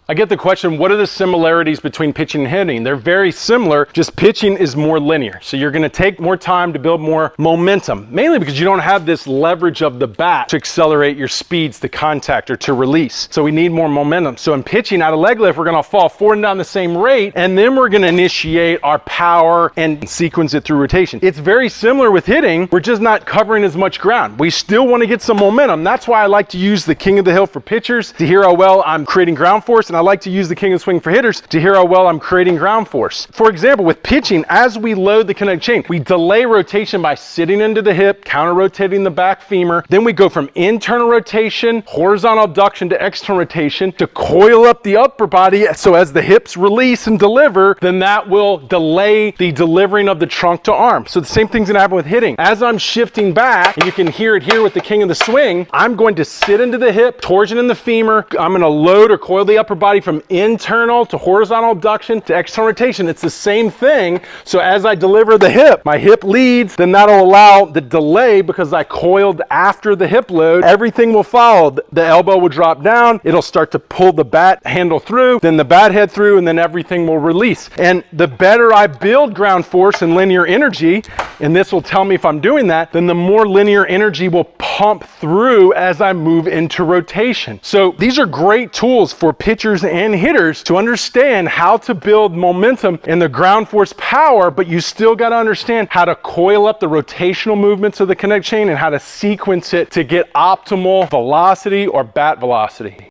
I get the question, what are the similarities between pitching and hitting? They're very similar, just pitching is more linear. So you're gonna take more time to build more momentum, mainly because you don't have this leverage of the bat to accelerate your speeds to contact or to release. So we need more momentum. So in pitching out of leg lift, we're gonna fall forward and down the same rate, and then we're gonna initiate our power and sequence it through rotation. It's very similar with hitting, we're just not covering as much ground. We still wanna get some momentum. That's why I like to use the king of the hill for pitchers to hear how well I'm creating ground force, and I like to use the king of the swing for hitters to hear how well I'm creating ground force. For example, with pitching, as we load the kinetic chain, we delay rotation by sitting into the hip, counter rotating the back femur. Then we go from internal rotation, horizontal abduction to external rotation to coil up the upper body. So as the hips release and deliver, then that will delay the delivering of the trunk to arm. So the same thing's gonna happen with hitting. As I'm shifting back, and you can hear it here with the king of the swing, I'm going to sit into the hip, torsion in the femur. I'm gonna load or coil the upper body from internal to horizontal abduction to external rotation. It's the same thing. So as I deliver the hip, my hip leads, then that'll allow the delay because I coiled after the hip load. Everything will follow. The elbow will drop down. It'll start to pull the bat handle through, then the bat head through, and then everything will release. And the better I build ground force and linear energy, and this will tell me if I'm doing that, then the more linear energy will pump through as I move into rotation. So these are great tools for pitchers and hitters to understand how to build momentum and the ground force power, but you still got to understand how to coil up the rotational movements of the kinetic chain and how to sequence it to get optimal velocity or bat velocity.